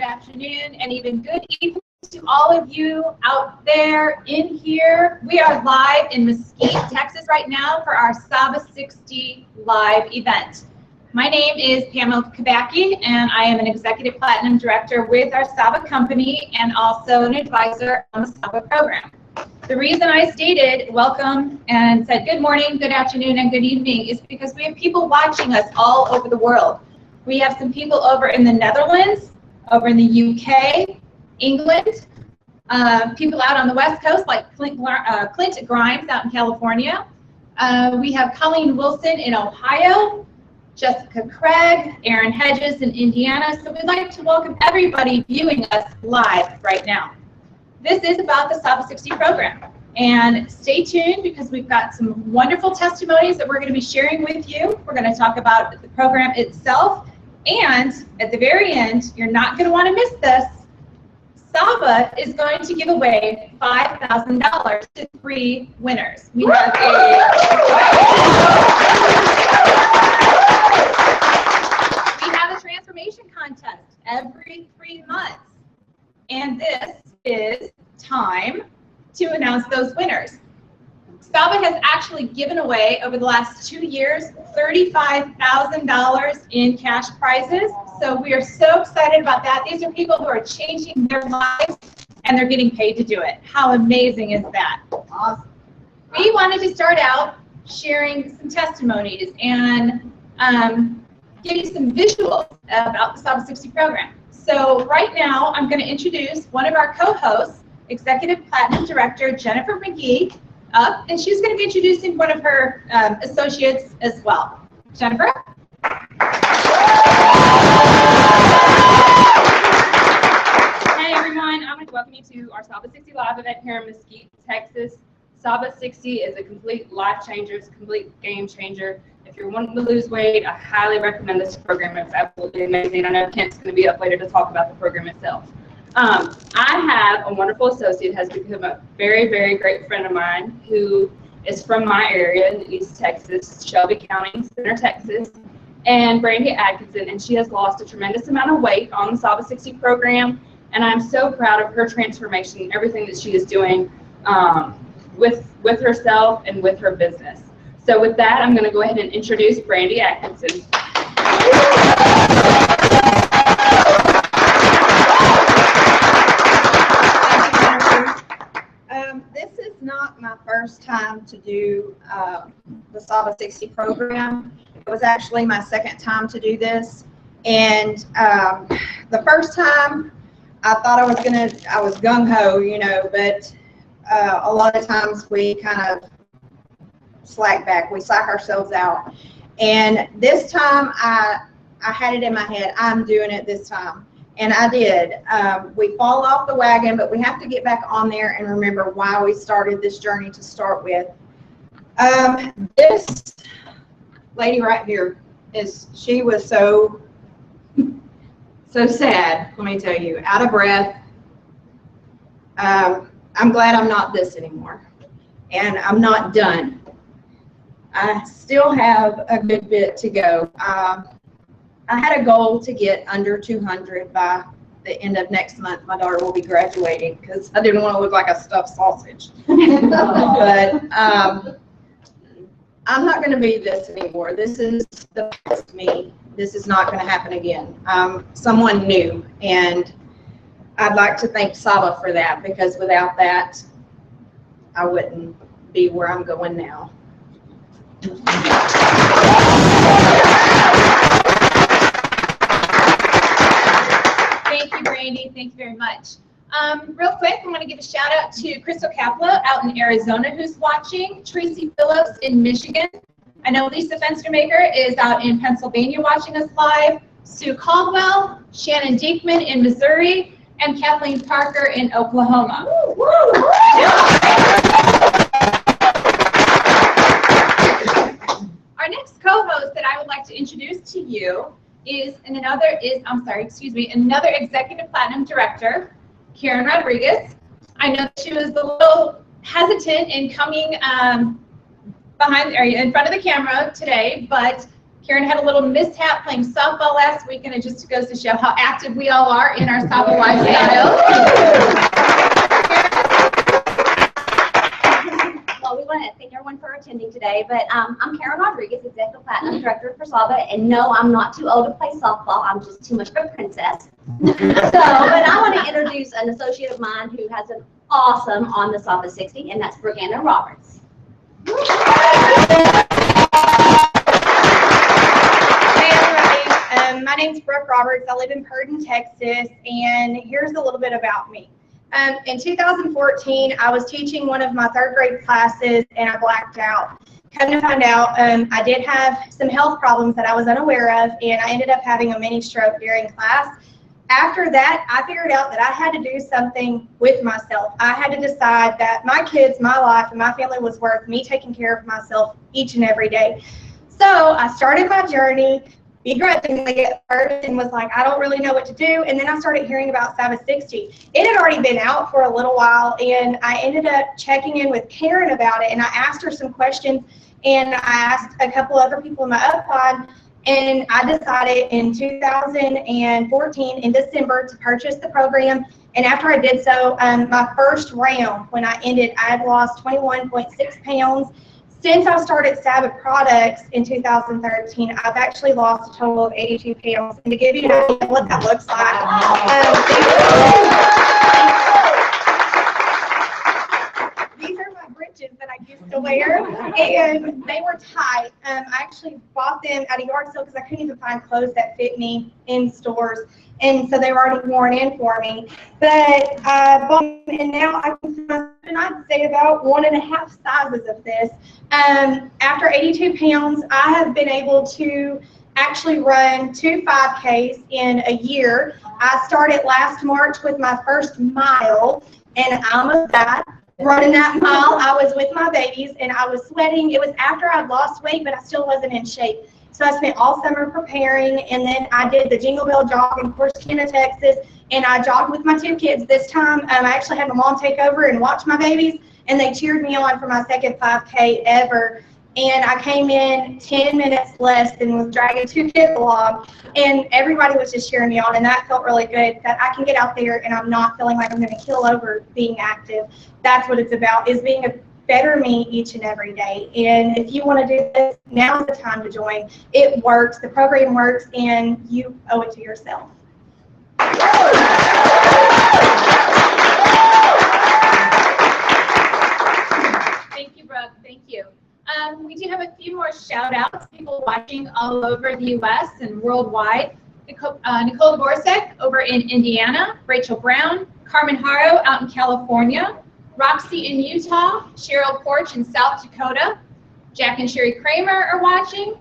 afternoon, and even good evening to all of you out there in here. We are live in Mesquite, Texas right now for our Saba 60 live event. My name is Pamela Kabacki, and I am an Executive Platinum Director with our Saba company and also an advisor on the Saba program. The reason I stated welcome and said good morning, good afternoon, and good evening is because we have people watching us all over the world. We have some people over in the Netherlands, over in the UK, England, people out on the West Coast like Clint Grimes out in California. We have Colleen Wilson in Ohio, Jessica Craig, Aaron Hedges in Indiana. So we'd like to welcome everybody viewing us live right now. This is about the Saba 60 program. And stay tuned because we've got some wonderful testimonies that we're going to be sharing with you. We're going to talk about the program itself. And at the very end, you're not going to want to miss this. Saba is going to give away $5,000 to 3 winners. We have a transformation contest every 3 months. And this is time to announce those winners. Saba has actually given away over the last 2 years $35,000 in cash prizes. So we are so excited about that. These are people who are changing their lives and they're getting paid to do it. How amazing is that? Awesome. We wanted to start out sharing some testimonies and give you some visuals about the Saba 60 program. So right now I'm going to introduce one of our co-hosts, Executive Platinum Director Jennifer McGee, up, and she's going to be introducing one of her associates as well. Jennifer? Hey everyone, I'm going to welcome you to our Saba 60 live event here in Mesquite, Texas. Saba 60 is a complete life changer, it's a complete game changer. If you're wanting to lose weight, I highly recommend this program. It's absolutely amazing. I know Kent's going to be up later to talk about the program itself. I have a wonderful associate who has become a very, very great friend of mine who is from my area in East Texas, Shelby County, Center, Texas, and Brandy Atkinson, and she has lost a tremendous amount of weight on the Saba 60 program, and I'm so proud of her transformation and everything that she is doing with herself and with her business. So with that, I'm going to go ahead and introduce Brandy Atkinson. This is not my first time to do the Saba 60 program. It was actually my second time to do this. And the first time I thought I was gung-ho, you know, but a lot of times we kind of slack back, we psych ourselves out. And this time I had it in my head, I'm doing it this time. And I did. We fall off the wagon, but we have to get back on there and remember why we started this journey to start with. This lady right here, she was so sad, let me tell you, out of breath. I'm glad I'm not this anymore. And I'm not done. I still have a good bit to go. I had a goal to get under 200 by the end of next month. My daughter will be graduating because I didn't want to look like a stuffed sausage. But I'm not going to be this anymore. This is the past me. This is not going to happen again. I'm someone new, and I'd like to thank Saba for that, because without that, I wouldn't be where I'm going now. Thank you, Brandy. Thank you very much. Real quick, I'm going to give a shout out to Crystal Kapla out in Arizona who's watching, Tracy Phillips in Michigan. I know Lisa Fenstermaker is out in Pennsylvania watching us live, Sue Caldwell, Shannon Dinkman in Missouri, and Kathleen Parker in Oklahoma. Our next co-host that I would like to introduce to you is another Executive Platinum Director, Karen Rodriguez. I know she was a little hesitant in coming in front of the camera today, but Karen had a little mishap playing softball last week, and it just goes to show how active we all are in our Saba lifestyle. Well, we want to thank everyone for attending today, but I'm Karen Rodriguez, Executive Platinum Director for Saba, and no, I'm not too old to play softball. I'm just too much of a princess. But I want to introduce an associate of mine who has an awesome on the Saba 60, and that's Brianna Roberts. My name's Brooke Roberts. I live in Purdon, Texas, and here's a little bit about me. In 2014, I was teaching one of my third grade classes, and I blacked out. Come to find out, I did have some health problems that I was unaware of, and I ended up having a mini stroke during class. After that, I figured out that I had to do something with myself. I had to decide that my kids, my life, and my family was worth me taking care of myself each and every day. So I started my journey begrudgingly at first and was like, I don't really know what to do. And then I started hearing about Saba 60. It had already been out for a little while, and I ended up checking in with Karen about it, and I asked her some questions, and I asked a couple other people in my upline, and I decided in 2014 in December to purchase the program. And after I did so, my first round, when I ended, I had lost 21.6 pounds. Since I started Saba products in 2013, I've actually lost a total of 82 pounds. And to give you an idea of what that looks like, these are my breeches that I used to wear, and they were tight. I actually bought them at a yard sale because I couldn't even find clothes that fit me in stores, and so they were already worn in for me. But I bought them, and now I can, and I'd say about 1.5 sizes of this. After 82 pounds, I have been able to actually run 2 5Ks in a year. I started last March with my first mile, and I'm a fat. Running that mile, I was with my babies, and I was sweating. It was after I'd lost weight, but I still wasn't in shape. So I spent all summer preparing, and then I did the Jingle Bell Jog in Corsicana, Texas, and I jogged with my 2 kids this time. I actually had my mom take over and watch my babies, and they cheered me on for my second 5K ever. And I came in 10 minutes less and was dragging 2 kids along, and everybody was just cheering me on, and that felt really good, that I can get out there and I'm not feeling like I'm going to kill over being active. That's what it's about, is being a better me each and every day. And if you want to do this, now's the time to join. It works, the program works, and you owe it to yourself. Thank you, Brooke. Thank you. We do have a few more shout outs, people watching all over the U.S. and worldwide. Nicole Dvorsek over in Indiana, Rachel Brown, Carmen Haro out in California, Roxy in Utah, Cheryl Porch in South Dakota, Jack and Sherry Kramer are watching,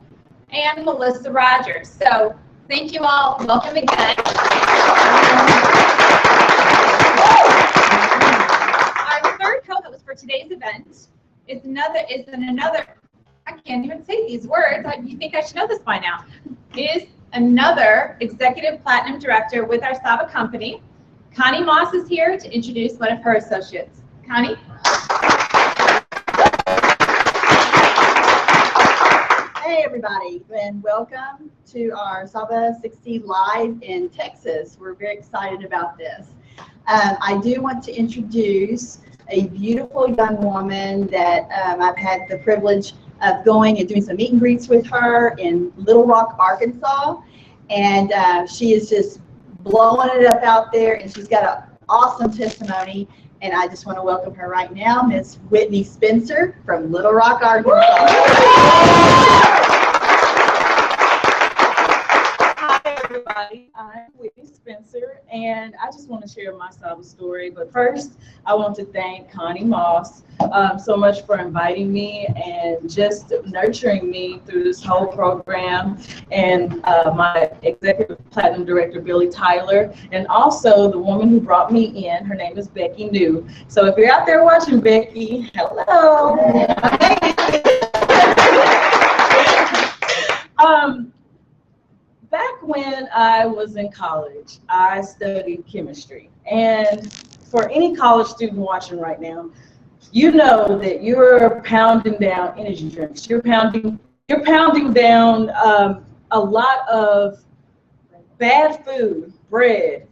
and Melissa Rogers. So thank you all. Welcome again. Our third co-host for today's event is another, I can't even say these words, you think I should know this by now, is another Executive Platinum Director with our Saba company. Connie Moss is here to introduce one of her associates. Connie? Hey everybody, and welcome to our Saba 60 Live in Texas. We're very excited about this. I do want to introduce a beautiful young woman that I've had the privilege of going and doing some meet and greets with her in Little Rock, Arkansas. And she is just blowing it up out there, and she's got an awesome testimony. And I just want to welcome her right now, Miss Whitney Spencer from Little Rock, Arkansas. Hi everybody, I'm Whitney Spencer, and I just want to share my Saba story. But first, I want to thank Connie Moss so much for inviting me and just nurturing me through this whole program, and my Executive Platinum Director, Billy Tyler, and also the woman who brought me in. Her name is Becky New. So if you're out there watching, Becky, hello. Back when I was in college, I studied chemistry. And for any college student watching right now, you know that you're pounding down energy drinks. You're pounding you're pounding down a lot of bad food, bread,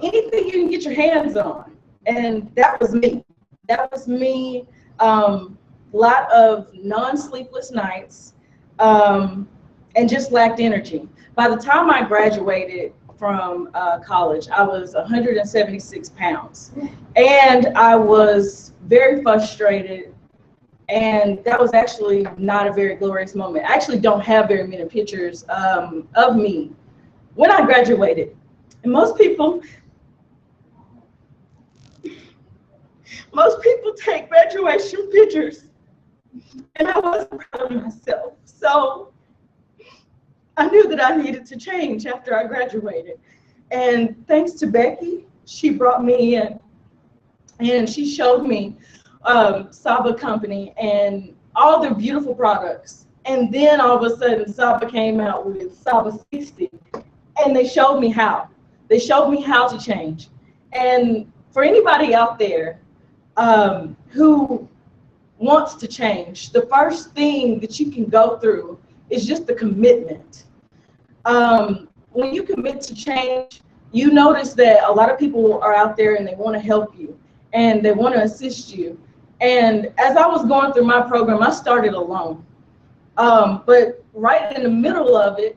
anything you can get your hands on. And that was me. That was me. A lot of non-sleepless nights, and just lacked energy. By the time I graduated from college, I was 176 pounds. And I was very frustrated. And that was actually not a very glorious moment. I actually don't have very many pictures of me when I graduated. And most people take graduation pictures, and I wasn't proud of myself. So I knew that I needed to change after I graduated. And thanks to Becky, she brought me in and she showed me Saba company and all their beautiful products. And then all of a sudden Saba came out with Saba 60, and they showed me how. They showed me how to change. And for anybody out there who wants to change, the first thing that you can go through is just the commitment. When you commit to change, you notice that a lot of people are out there and they want to help you and they want to assist you. And as I was going through my program, I started alone. But right in the middle of it,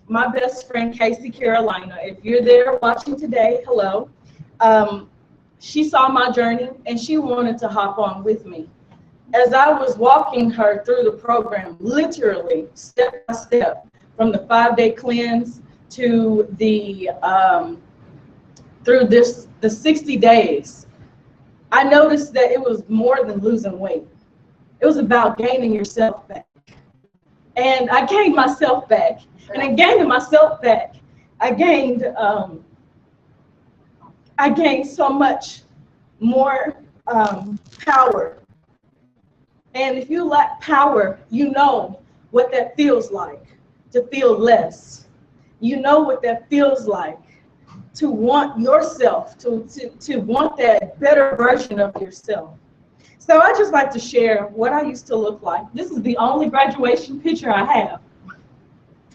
my best friend, Casey Carolina, if you're there watching today, hello. She saw my journey and she wanted to hop on with me. As I was walking her through the program, literally step by step, from the 5-day cleanse to the the 60 days, I noticed that it was more than losing weight. It was about gaining yourself back. And I gained myself back. And in gaining myself back, I gained so much more power. And if you lack power, you know what that feels like, to feel less. You know what that feels like, to want yourself, to want that better version of yourself. So I just like to share what I used to look like. This is the only graduation picture I have.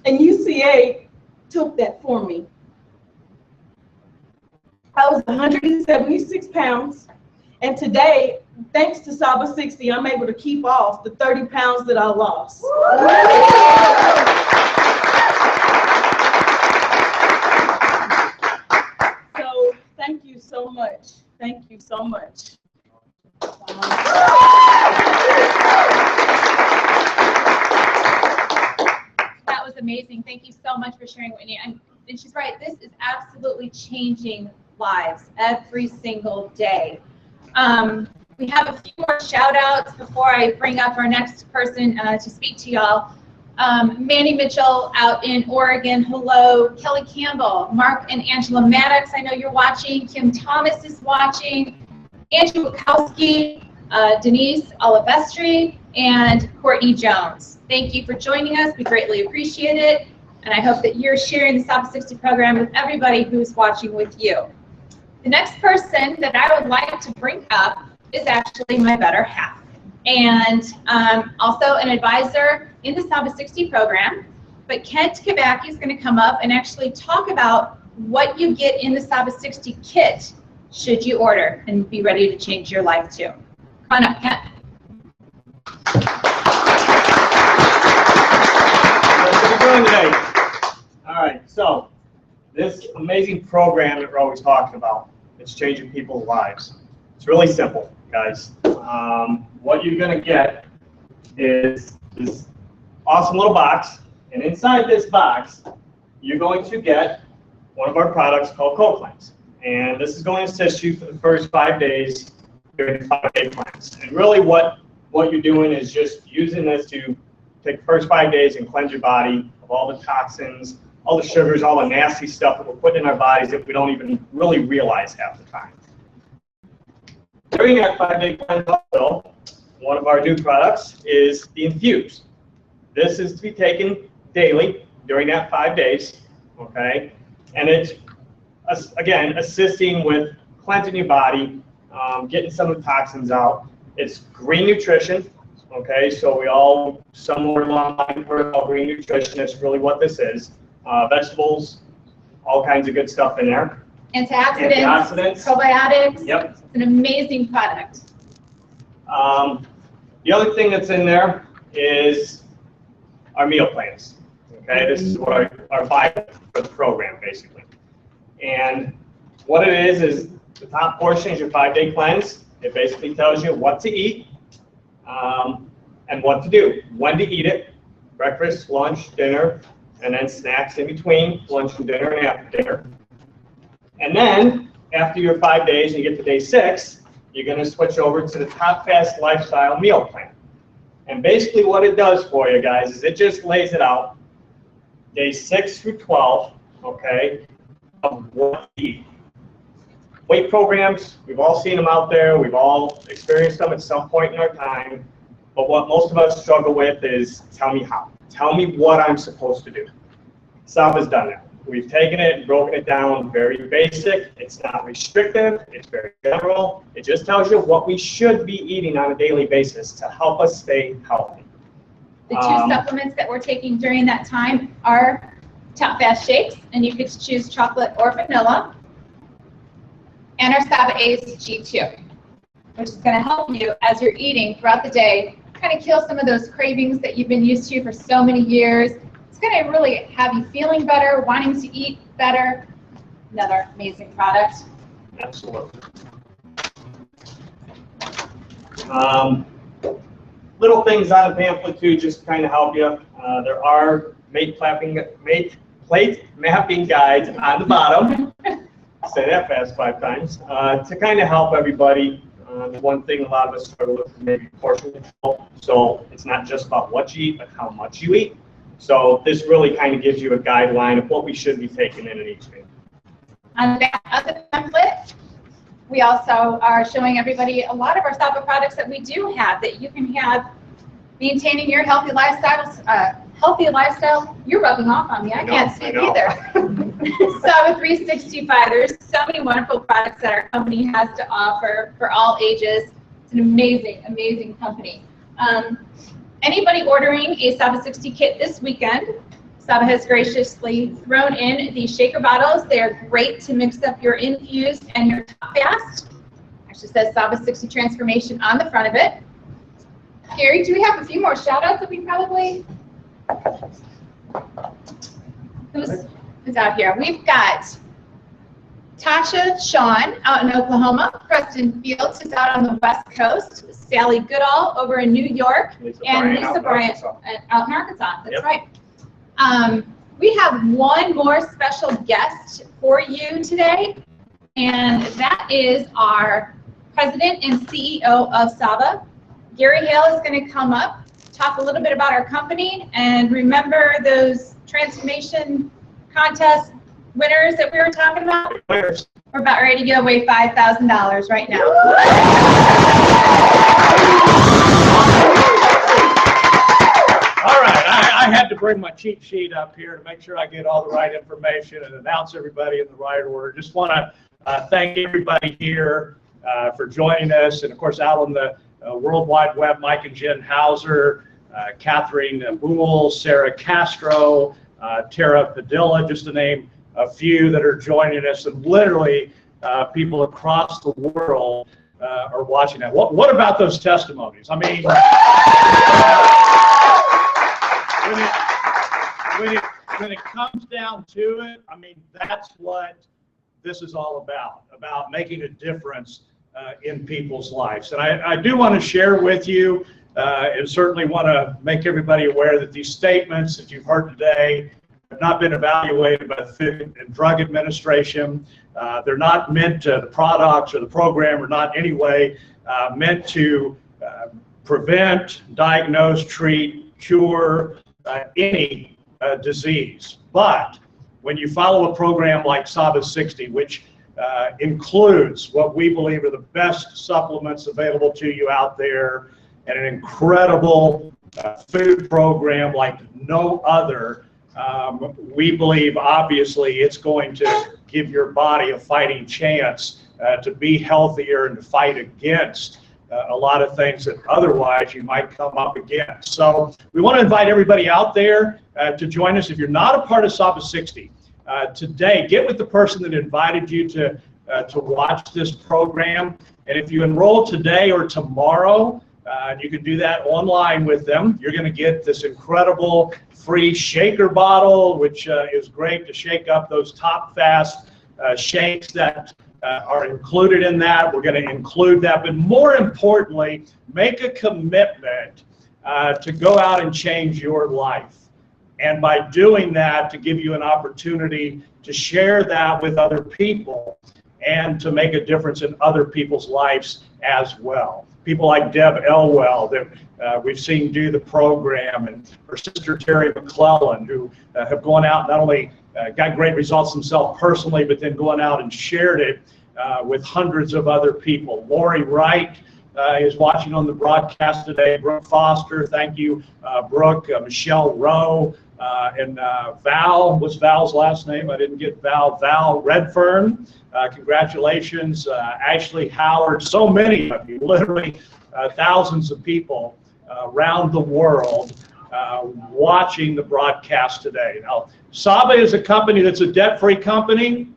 And UCA took that for me. I was 176 pounds. And today, thanks to Saba 60, I'm able to keep off the 30 pounds that I lost. So thank you so much. Thank you so much. That was amazing. Thank you so much for sharing, Whitney. And she's right, this is absolutely changing lives every single day. We have a few more shout outs before I bring up our next person to speak to y'all. Manny Mitchell out in Oregon, hello. Kelly Campbell, Mark and Angela Maddox, I know you're watching. Kim Thomas is watching. Angie Wachowski, Denise Olivestri, and Courtney Jones. Thank you for joining us. We greatly appreciate it. And I hope that you're sharing the Saba 60 program with everybody who's watching with you. The next person that I would like to bring up is actually my better half, and also an advisor in the Saba 60 program. But Kent Kabaki is going to come up and actually talk about what you get in the Saba 60 kit should you order and be ready to change your life too. Come on up, Kent. What are we doing today? All right, so this amazing program that we're always talking about, it's changing people's lives. It's really simple, guys. What you're going to get is this awesome little box, and inside this box, you're going to get one of our products called Co-Cleanse. And this is going to assist you for the first 5 days during the 5-day cleanse. And really what you're doing is just using this to take the first 5 days and cleanse your body of all the toxins, all the sugars, all the nasty stuff that we're putting in our bodies that we don't even really realize half the time. During that 5-day cleanse also, one of our new products is the Infuse. This is to be taken daily during that 5 days, okay? And it's, again, assisting with cleansing your body, getting some of the toxins out. It's green nutrition, Okay, so we all, somewhere along the line, heard about green nutrition. That's really what this is. Vegetables, all kinds of good stuff in there. Antioxidants, probiotics. Yep. It's an amazing product. The other thing that's in there is our meal plans. Okay, this is what our Bible for the program, basically. And what it is the top portion is your 5-day cleanse. It basically tells you what to eat and what to do, when to eat it, breakfast, lunch, dinner, and then snacks in between, lunch and dinner and after dinner. And then, after your 5 days and you get to day 6, you're going to switch over to the Top Fast Lifestyle Meal Plan. And basically what it does for you guys is it just lays it out, days 6 through 12, okay, of what to eat. Weight programs, we've all seen them out there. We've all experienced them at some point in our time. But what most of us struggle with is, tell me how. Tell me what I'm supposed to do. Saba's done that. We've taken it and broken it down very basic. It's not restrictive. It's very general. It just tells you what we should be eating on a daily basis to help us stay healthy. The two supplements that we're taking during that time are Top Fast Shakes, and you could choose chocolate or vanilla, and our Saba Ace G2, which is going to help you as you're eating throughout the day, kind of kill some of those cravings that you've been used to for so many years. It's going to really have you feeling better, wanting to eat better. Another amazing product. Absolutely. Little things on the pamphlet too, just to kind of help you. There are plate mapping guides on the bottom. Say that fast 5 times. To kind of help everybody. One thing a lot of us struggle with is maybe portion control. So it's not just about what you eat, but how much you eat. So this really kind of gives you a guideline of what we should be taking in each meal. On the back of the pamphlet, we also are showing everybody a lot of our Saba products that we do have that you can have maintaining your healthy lifestyle. You're rubbing off on me. I can't see it either. Saba 365. There's so many wonderful products that our company has to offer for all ages. It's an amazing, amazing company. Anybody ordering a Saba 60 kit this weekend, Saba has graciously thrown in these shaker bottles. They are great to mix up your infused and your Top Fast. Actually says Saba 60 Transformation on the front of it. Gary, do we have a few more shout outs that we probably... Who's out here? We've got Tasha Shawn out in Oklahoma. Preston Fields is out on the West Coast. Sally Goodall over in New York. And Lisa Bryant out in Arkansas. That's right. We have one more special guest for you today, and that is our president and CEO of Saba. Gary Hale is going to come up, talk a little bit about our company, and remember those transformation contest winners that we were talking about? We're about ready to give away $5,000 right now. All right, I had to bring my cheat sheet up here to make sure I get all the right information and announce everybody in the right order. Just want to thank everybody here for joining us, and of course out on the World Wide Web, Mike and Jen Hauser, Catherine Boole, Sarah Castro, Tara Padilla, just to name a few that are joining us, and literally people across the world are watching that. What about those testimonies? I mean, when it comes down to it, I mean, that's what this is all about making a difference in people's lives. And I do want to share with you and certainly want to make everybody aware that these statements that you've heard today have not been evaluated by the Food and Drug Administration. They're not meant to, the products or the program are not in any way meant to prevent, diagnose, treat, cure any disease. But when you follow a program like Saba 60, which includes what we believe are the best supplements available to you out there, and an incredible food program like no other, we believe obviously it's going to give your body a fighting chance to be healthier and to fight against a lot of things that otherwise you might come up against. So we want to invite everybody out there to join us. If you're not a part of Saba 60, today, get with the person that invited you to watch this program. And if you enroll today or tomorrow, you can do that online with them. You're going to get this incredible free shaker bottle, which is great to shake up those top fast shakes that are included in that. We're going to include that. But more importantly, make a commitment to go out and change your life. And by doing that, to give you an opportunity to share that with other people and to make a difference in other people's lives as well. People like Deb Elwell that we've seen do the program, and her sister Terry McClellan, who have gone out and not only got great results themselves personally, but then going out and shared it with hundreds of other people. Lori Wright is watching on the broadcast today. Brooke Foster, thank you, Brooke. Michelle Rowe, and Val, what's Val's last name? I didn't get Val. Val Redfern, congratulations. Ashley Howard, so many of you, literally thousands of people around the world watching the broadcast today. Now, Saba is a company that's a debt-free company.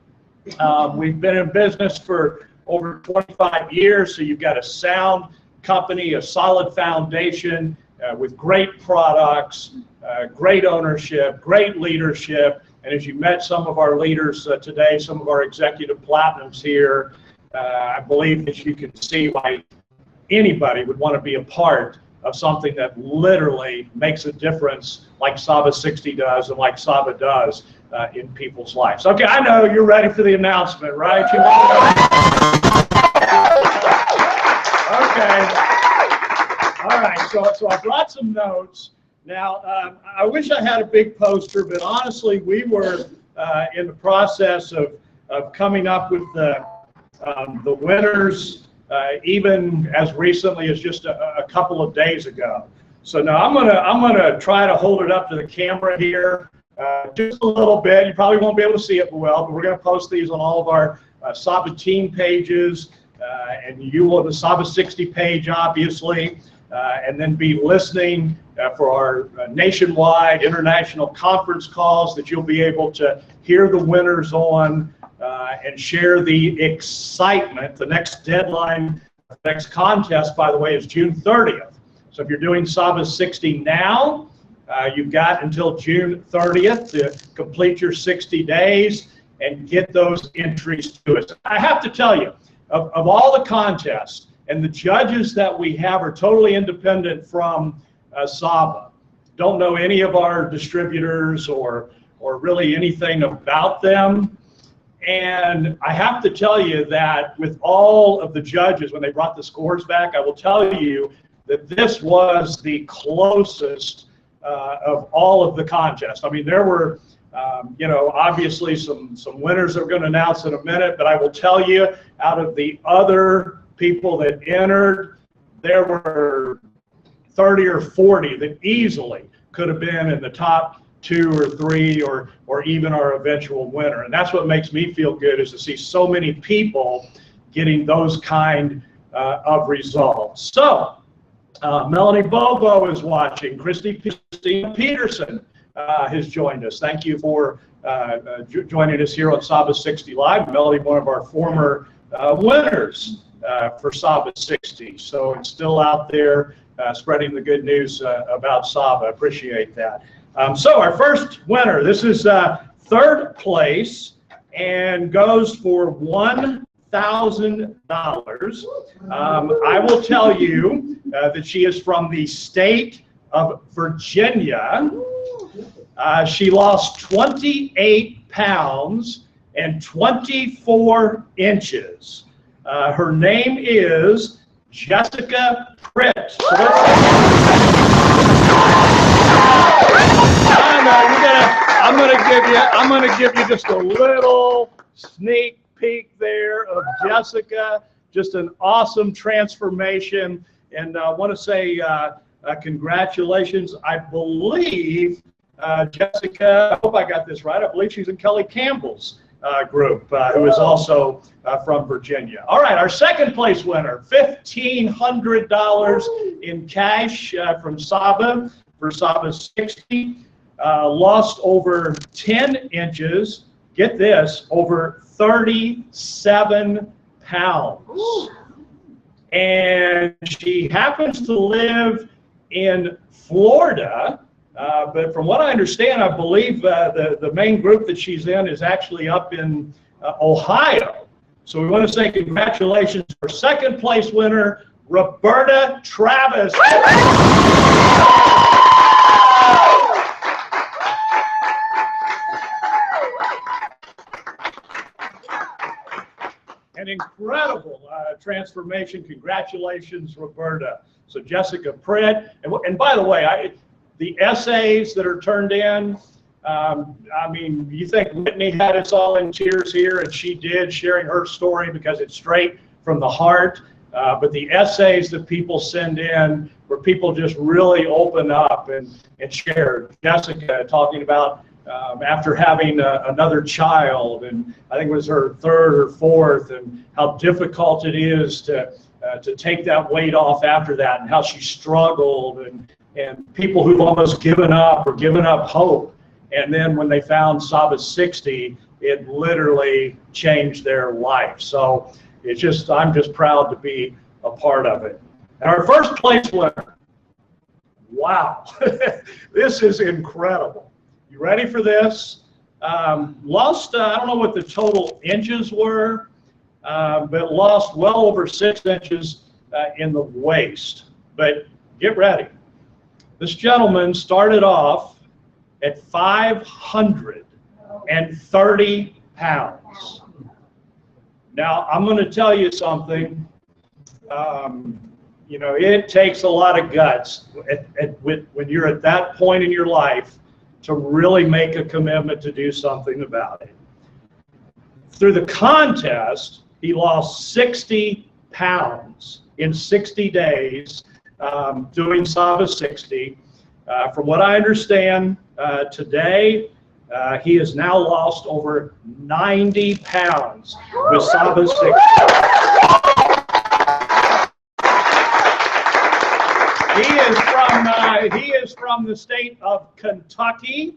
We've been in business for over 25 years, so you've got a sound company, a solid foundation with great products, great ownership, great leadership. And as you met some of our leaders today, some of our executive platinums here, I believe that you can see why anybody would want to be a part of something that literally makes a difference like Saba 60 does and like Saba does in people's lives. Okay, I know you're ready for the announcement, right? Okay. All right, so I brought some notes. Now, I wish I had a big poster, but honestly, we were in the process of coming up with the winners even as recently as just a couple of days ago. So now I'm gonna try to hold it up to the camera here just a little bit. You probably won't be able to see it well, but we're gonna post these on all of our Saba team pages, and you will the Saba 60 page, obviously. And then be listening for our nationwide international conference calls that you'll be able to hear the winners on and share the excitement. The next deadline, the next contest, by the way, is June 30th. So if you're doing Saba 60 now, you've got until June 30th to complete your 60 days and get those entries to us. I have to tell you, of all the contests, and the judges that we have are totally independent from Saba. Don't know any of our distributors or really anything about them. And I have to tell you that with all of the judges, when they brought the scores back, I will tell you that this was the closest of all of the contests. I mean, there were, obviously some winners that we're going to announce in a minute, but I will tell you, out of the other people that entered, there were 30 or 40 that easily could have been in the top 2 or 3 or even our eventual winner. And that's what makes me feel good, is to see so many people getting those kind of results. So Melanie Bobo is watching. Christine Peterson has joined us. Thank you for joining us here on Saba 60 Live. Melanie, one of our former winners for Saba 60. So it's still out there spreading the good news about Saba. Appreciate that. So our first winner, this is third place and goes for $1,000. I will tell you that she is from the state of Virginia. She lost 28 pounds and 24 inches. Her name is Jessica Pritt. I'm gonna give you just a little sneak peek there of Jessica. Just an awesome transformation, and I want to say congratulations. I believe Jessica, I hope I got this right, I believe she's in Kelly Campbell's group, who is also from Virginia. All right, our second place winner, $1,500 in cash from Saba for Saba 60. Lost over 10 inches, get this, over 37 pounds. And she happens to live in Florida, but from what I understand, I believe the main group that she's in is actually up in Ohio. So we want to say congratulations to our second place winner, Roberta Travis. An incredible transformation. Congratulations, Roberta. So Jessica Pritt, and by the way, the essays that are turned in, I mean, you think Whitney had us all in tears here, and she did, sharing her story because it's straight from the heart. But the essays that people send in, where people just really open up and share. Jessica talking about after having another child, and I think it was her third or fourth, and how difficult it is to take that weight off after that, and how she struggled, and people who've almost given up or given up hope. And then when they found Saba 60, it literally changed their life. So it's just, I'm just proud to be a part of it. And our first place winner, wow, this is incredible. You ready for this? Lost, I don't know what the total inches were, but lost well over 6 inches in the waist. But get ready. This gentleman started off at 530 pounds. Now, I'm going to tell you something. You know, it takes a lot of guts when you're at that point in your life to really make a commitment to do something about it. Through the contest, he lost 60 pounds in 60 days doing Saba 60. From what I understand, today, he has now lost over 90 pounds with Saba 60. He is from the state of Kentucky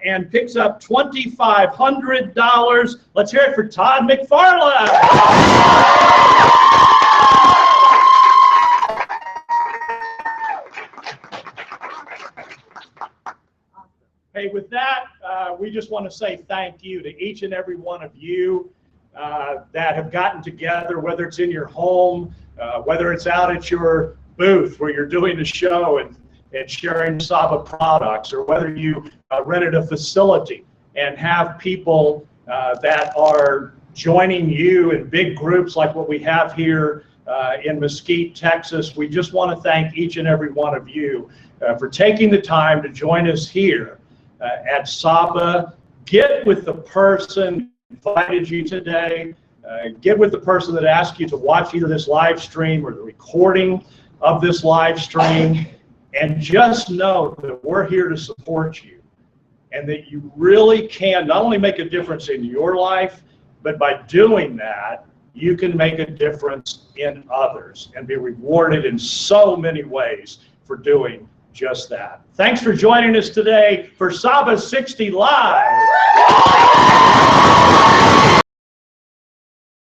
and picks up $2,500. Let's hear it for Todd McFarland. Hey, with that, we just want to say thank you to each and every one of you that have gotten together, whether it's in your home, whether it's out at your booth where you're doing the show and sharing Saba products, or whether you rented a facility and have people that are joining you in big groups like what we have here in Mesquite, Texas. We just want to thank each and every one of you for taking the time to join us here at Saba. Get with the person who invited you today. Get with the person that asked you to watch either this live stream or the recording of this live stream, and just know that we're here to support you, and that you really can not only make a difference in your life, but by doing that, you can make a difference in others and be rewarded in so many ways for doing just that. Thanks for joining us today for Saba 60 Live.